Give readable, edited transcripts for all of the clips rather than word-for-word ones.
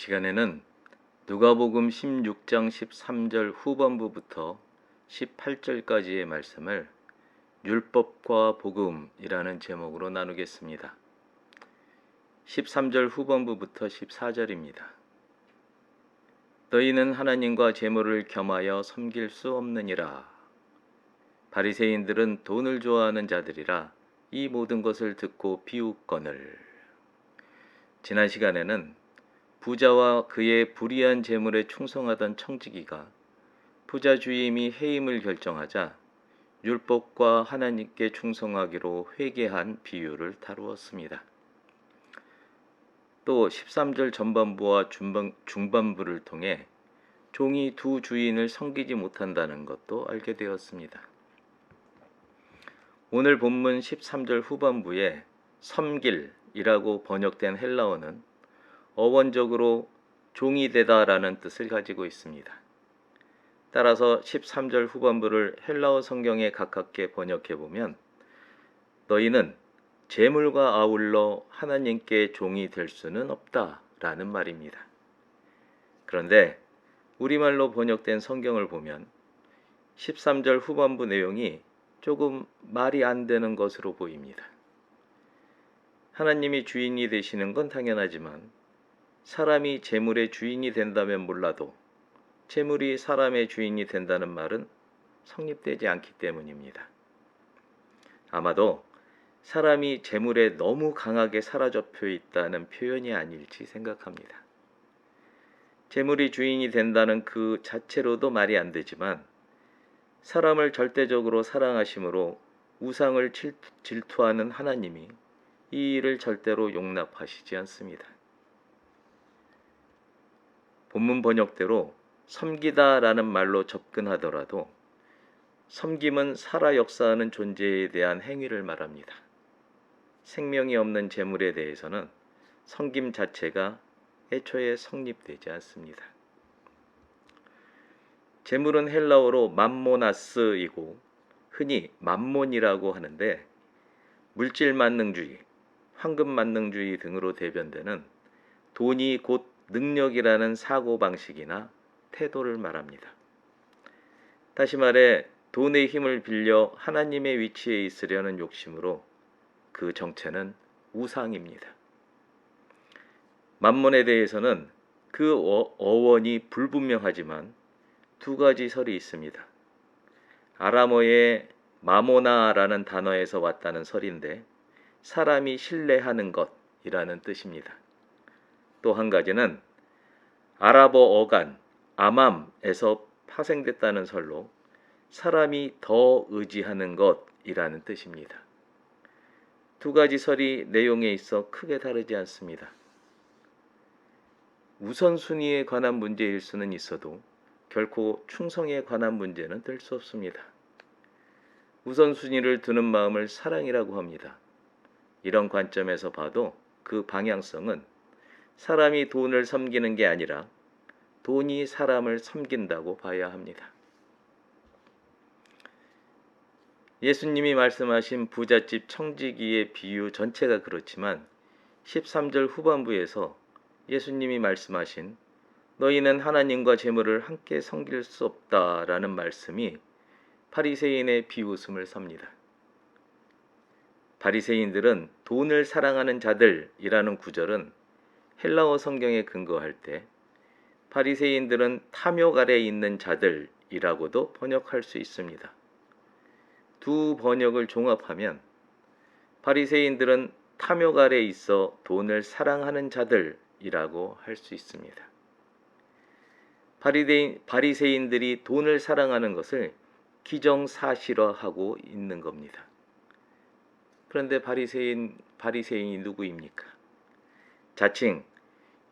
시간에는 누가복음 16장 13절 후반부부터 18절까지의 말씀을 율법과 복음이라는 제목으로 나누겠습니다. 13절 후반부부터 14절입니다. 너희는 하나님과 재물을 겸하여 섬길 수 없느니라. 바리새인들은 돈을 좋아하는 자들이라 이 모든 것을 듣고 비웃거늘. 지난 시간에는 부자와 그의 불의한 재물에 충성하던 청지기가 부자 주임이 해임을 결정하자 율법과 하나님께 충성하기로 회개한 비유를 다루었습니다. 또 13절 전반부와 중반부를 통해 종이 두 주인을 섬기지 못한다는 것도 알게 되었습니다. 오늘 본문 13절 후반부에 섬길이라고 번역된 헬라어는 어원적으로 종이 되다라는 뜻을 가지고 있습니다. 따라서 13절 후반부를 헬라어 성경에 가깝게 번역해 보면 너희는 재물과 아울러 하나님께 종이 될 수는 없다라는 말입니다. 그런데 우리말로 번역된 성경을 보면 13절 후반부 내용이 조금 말이 안 되는 것으로 보입니다. 하나님이 주인이 되시는 건 당연하지만 사람이 재물의 주인이 된다면 몰라도 재물이 사람의 주인이 된다는 말은 성립되지 않기 때문입니다. 아마도 사람이 재물에 너무 강하게 사로잡혀 있다는 표현이 아닐지 생각합니다. 재물이 주인이 된다는 그 자체로도 말이 안 되지만 사람을 절대적으로 사랑하심으로 우상을 질투하는 하나님이 이 일을 절대로 용납하시지 않습니다. 본문 번역대로 섬기다라는 말로 접근하더라도 섬김은 살아 역사하는 존재에 대한 행위를 말합니다. 생명이 없는 재물에 대해서는 섬김 자체가 애초에 성립되지 않습니다. 재물은 헬라어로 맘모나스이고 흔히 맘몬이라고 하는데 물질 만능주의, 황금 만능주의 등으로 대변되는 돈이 곧 능력이라는 사고방식이나 태도를 말합니다. 다시 말해 돈의 힘을 빌려 하나님의 위치에 있으려는 욕심으로 그 정체는 우상입니다. 맘몬에 대해서는 그 어원이 불분명하지만 두 가지 설이 있습니다. 아람어의 마모나라는 단어에서 왔다는 설인데 사람이 신뢰하는 것이라는 뜻입니다. 또 한 가지는 아랍어 어간 아맘에서 파생됐다는 설로 사람이 더 의지하는 것이라는 뜻입니다. 두 가지 설이 내용에 있어 크게 다르지 않습니다. 우선순위에 관한 문제일 수는 있어도 결코 충성에 관한 문제는 될 수 없습니다. 우선순위를 두는 마음을 사랑이라고 합니다. 이런 관점에서 봐도 그 방향성은 사람이 돈을 섬기는 게 아니라 돈이 사람을 섬긴다고 봐야 합니다. 예수님이 말씀하신 부잣집 청지기의 비유 전체가 그렇지만 13절 후반부에서 예수님이 말씀하신 너희는 하나님과 재물을 함께 섬길 수 없다라는 말씀이 바리새인의 비웃음을 삽니다. 바리새인들은 돈을 사랑하는 자들이라는 구절은 헬라어 성경에 근거할 때 바리새인들은 탐욕 아래 있는 자들이라고도 번역할 수 있습니다. 두 번역을 종합하면 바리새인들은 탐욕 아래 있어 돈을 사랑하는 자들이라고 할 수 있습니다. 바리새인들이 돈을 사랑하는 것을 기정사실화하고 있는 겁니다. 그런데 바리새인이 누구입니까? 자칭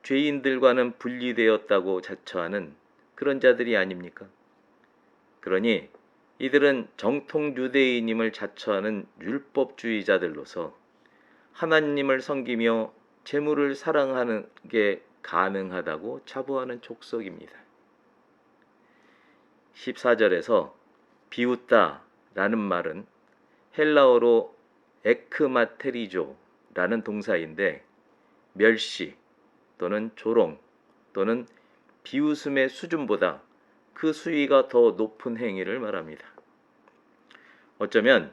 죄인들과는 분리되었다고 자처하는 그런 자들이 아닙니까? 그러니 이들은 정통 유대인임을 자처하는 율법주의자들로서 하나님을 섬기며 재물을 사랑하는 게 가능하다고 자부하는 족속입니다. 14절에서 비웃다라는 말은 헬라어로 에크마테리조라는 동사인데 멸시 또는 조롱 또는 비웃음의 수준보다 그 수위가 더 높은 행위를 말합니다. 어쩌면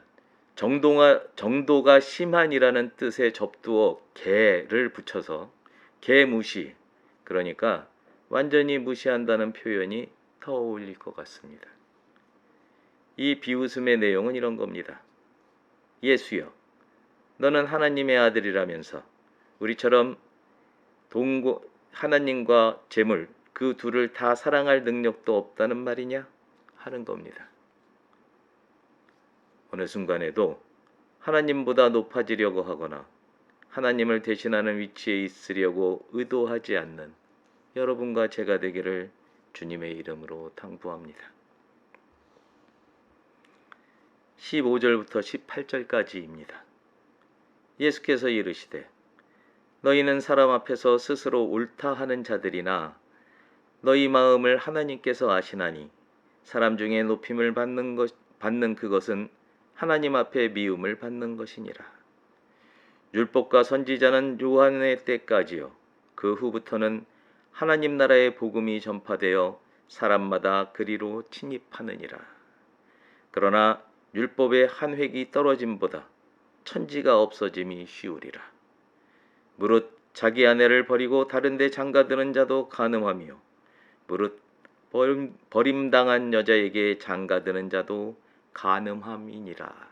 정도가 심한이라는 뜻에 접두어 개를 붙여서 개무시, 그러니까 완전히 무시한다는 표현이 더 어울릴 것 같습니다. 이 비웃음의 내용은 이런 겁니다. 예수여, 너는 하나님의 아들이라면서 우리처럼 하나님과 재물 그 둘을 다 사랑할 능력도 없다는 말이냐? 하는 겁니다. 어느 순간에도 하나님보다 높아지려고 하거나 하나님을 대신하는 위치에 있으려고 의도하지 않는 여러분과 제가 되기를 주님의 이름으로 당부합니다. 15절부터 18절까지입니다. 예수께서 이르시되 너희는 사람 앞에서 스스로 옳다 하는 자들이나 너희 마음을 하나님께서 아시나니 사람 중에 높임을 받는 그것은 하나님 앞에 미움을 받는 것이니라. 율법과 선지자는 요한의 때까지요. 그 후부터는 하나님 나라의 복음이 전파되어 사람마다 그리로 침입하느니라. 그러나 율법의 한 획이 떨어짐보다 천지가 없어짐이 쉬우리라. 무릇 자기 아내를 버리고 다른 데 장가드는 자도 간음하며 무릇 버림당한 여자에게 장가드는 자도 간음함이니라.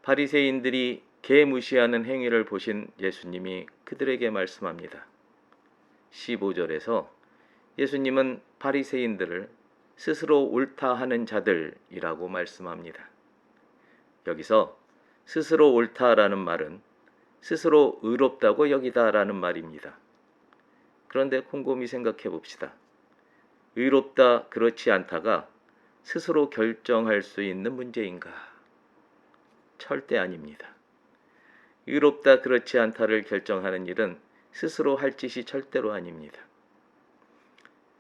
바리새인들이 개무시하는 행위를 보신 예수님이 그들에게 말씀합니다. 15절에서 예수님은 바리새인들을 스스로 옳다 하는 자들이라고 말씀합니다. 여기서 스스로 옳다라는 말은 스스로 의롭다고 여기다라는 말입니다. 그런데 곰곰이 생각해 봅시다. 의롭다, 그렇지 않다가 스스로 결정할 수 있는 문제인가? 절대 아닙니다. 의롭다, 그렇지 않다를 결정하는 일은 스스로 할 짓이 절대로 아닙니다.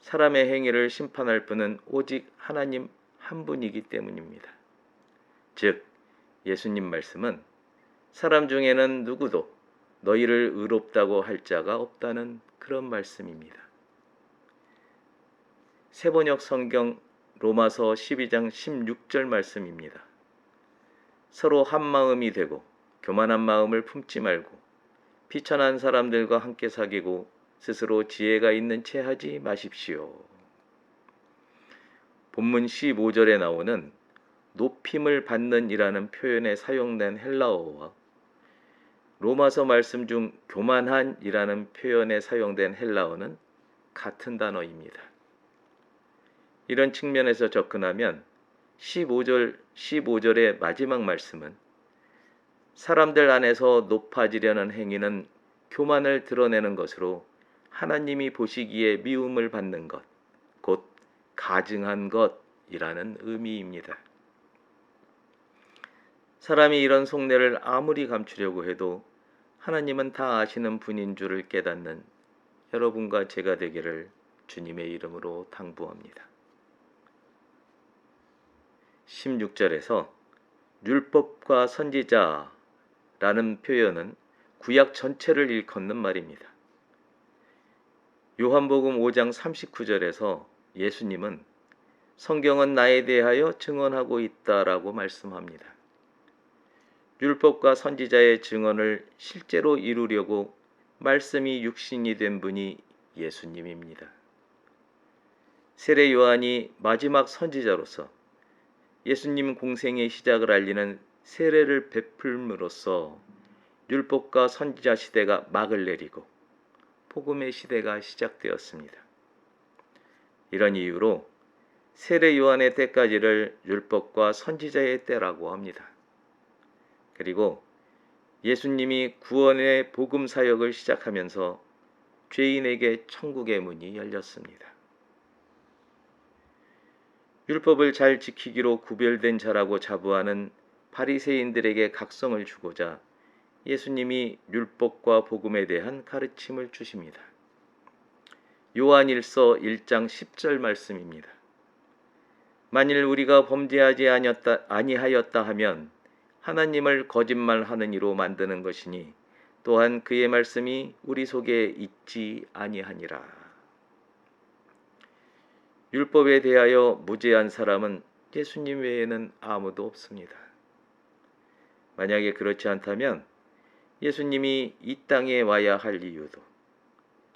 사람의 행위를 심판할 분은 오직 하나님 한 분이기 때문입니다. 즉, 예수님 말씀은 사람 중에는 누구도 너희를 의롭다고 할 자가 없다는 그런 말씀입니다. 세번역 성경 로마서 12장 16절 말씀입니다. 서로 한 마음이 되고 교만한 마음을 품지 말고 비천한 사람들과 함께 사귀고 스스로 지혜가 있는 채 하지 마십시오. 본문 15절에 나오는 높임을 받는 이라는 표현에 사용된 헬라어와 로마서 말씀 중 교만한 이라는 표현에 사용된 헬라어는 같은 단어입니다. 이런 측면에서 접근하면 15절의 마지막 말씀은 사람들 안에서 높아지려는 행위는 교만을 드러내는 것으로 하나님이 보시기에 미움을 받는 것, 곧 가증한 것이라는 의미입니다. 사람이 이런 속내를 아무리 감추려고 해도 하나님은 다 아시는 분인 줄을 깨닫는 여러분과 제가 되기를 주님의 이름으로 당부합니다. 16절에서 율법과 선지자라는 표현은 구약 전체를 일컫는 말입니다. 요한복음 5장 39절에서 예수님은 성경은 나에 대하여 증언하고 있다라고 말씀합니다. 율법과 선지자의 증언을 실제로 이루려고 말씀이 육신이 된 분이 예수님입니다. 세례 요한이 마지막 선지자로서 예수님 공생의 시작을 알리는 세례를 베풀므로써 율법과 선지자 시대가 막을 내리고 복음의 시대가 시작되었습니다. 이런 이유로 세례 요한의 때까지를 율법과 선지자의 때라고 합니다. 그리고 예수님이 구원의 복음 사역을 시작하면서 죄인에게 천국의 문이 열렸습니다. 율법을 잘 지키기로 구별된 자라고 자부하는 바리새인들에게 각성을 주고자 예수님이 율법과 복음에 대한 가르침을 주십니다. 요한일서 1장 10절 말씀입니다. 만일 우리가 범죄하지 아니하였다 하면 하나님을 거짓말하는 이로 만드는 것이니 또한 그의 말씀이 우리 속에 있지 아니하니라. 율법에 대하여 무죄한 사람은 예수님 외에는 아무도 없습니다. 만약에 그렇지 않다면 예수님이 이 땅에 와야 할 이유도,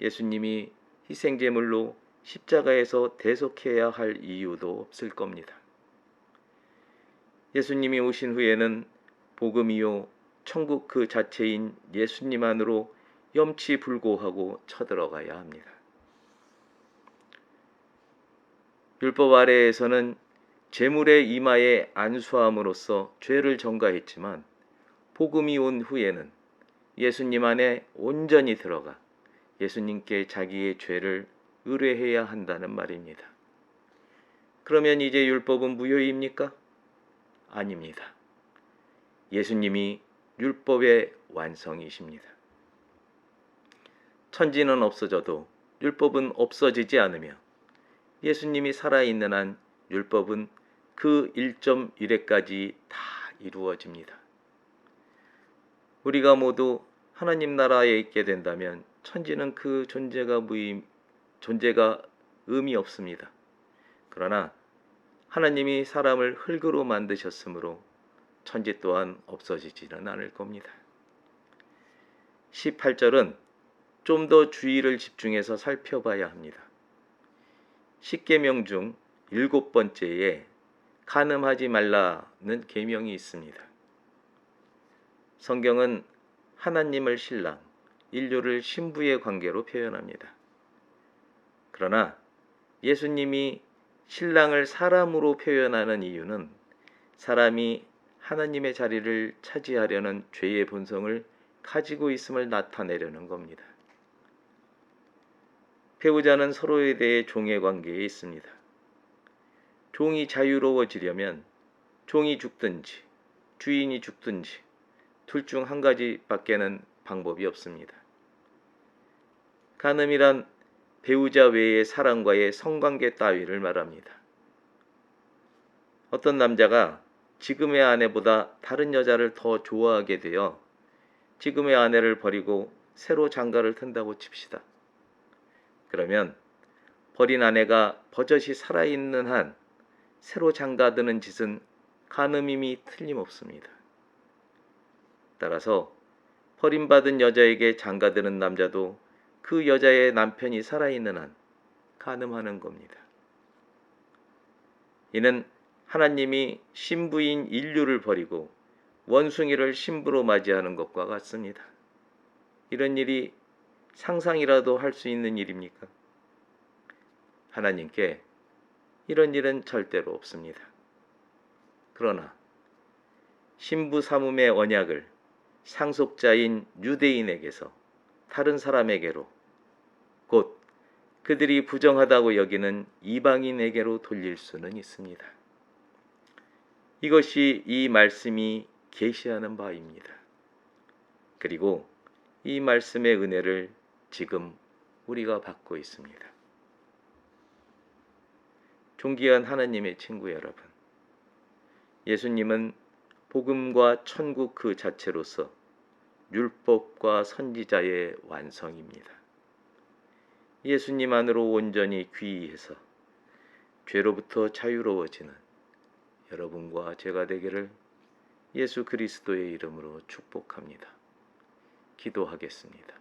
예수님이 희생제물로 십자가에서 대속해야 할 이유도 없을 겁니다. 예수님이 오신 후에는 복음이요 천국 그 자체인 예수님 안으로 염치불고하고 쳐들어가야 합니다. 율법 아래에서는 제물의 이마에 안수함으로써 죄를 전가했지만 복음이 온 후에는 예수님 안에 온전히 들어가 예수님께 자기의 죄를 의뢰해야 한다는 말입니다. 그러면 이제 율법은 무효입니까? 아닙니다. 예수님이 율법의 완성이십니다. 천지는 없어져도 율법은 없어지지 않으며 예수님이 살아있는 한 율법은 그 1.1회까지 다 이루어집니다. 우리가 모두 하나님 나라에 있게 된다면 천지는 그 존재가 의미 없습니다. 그러나 하나님이 사람을 흙으로 만드셨으므로 천지 또한 없어지지는 않을 겁니다. 18절은 좀 더 주의를 집중해서 살펴봐야 합니다. 10계명 중 7번째에 간음하지 말라는 계명이 있습니다. 성경은 하나님을 신랑, 인류를 신부의 관계로 표현합니다. 그러나 예수님이 신랑을 사람으로 표현하는 이유는 사람이 하나님의 자리를 차지하려는 죄의 본성을 가지고 있음을 나타내려는 겁니다. 배우자는 서로에 대해 종의 관계에 있습니다. 종이 자유로워지려면 종이 죽든지 주인이 죽든지 둘 중 한 가지밖에는 방법이 없습니다. 간음이란 배우자 외의 사람과의 성관계 따위를 말합니다. 어떤 남자가 지금의 아내보다 다른 여자를 더 좋아하게 되어 지금의 아내를 버리고 새로 장가를 튼다고 칩시다. 그러면 버린 아내가 버젓이 살아있는 한 새로 장가드는 짓은 간음임이 틀림없습니다. 따라서 버림받은 여자에게 장가드는 남자도 그 여자의 남편이 살아있는 한 간음하는 겁니다. 이는 하나님이 신부인 인류를 버리고 원숭이를 신부로 맞이하는 것과 같습니다. 이런 일이 상상이라도 할 수 있는 일입니까? 하나님께 이런 일은 절대로 없습니다. 그러나 신부 삼음의 언약을 상속자인 유대인에게서 다른 사람에게로, 곧 그들이 부정하다고 여기는 이방인에게로 돌릴 수는 있습니다. 이것이 이 말씀이 계시하는 바입니다. 그리고 이 말씀의 은혜를 지금 우리가 받고 있습니다. 존귀한 하나님의 친구 여러분, 예수님은 복음과 천국 그 자체로서 율법과 선지자의 완성입니다. 예수님 안으로 온전히 귀의해서 죄로부터 자유로워지는 여러분과 제가 되기를 예수 그리스도의 이름으로 축복합니다. 기도하겠습니다.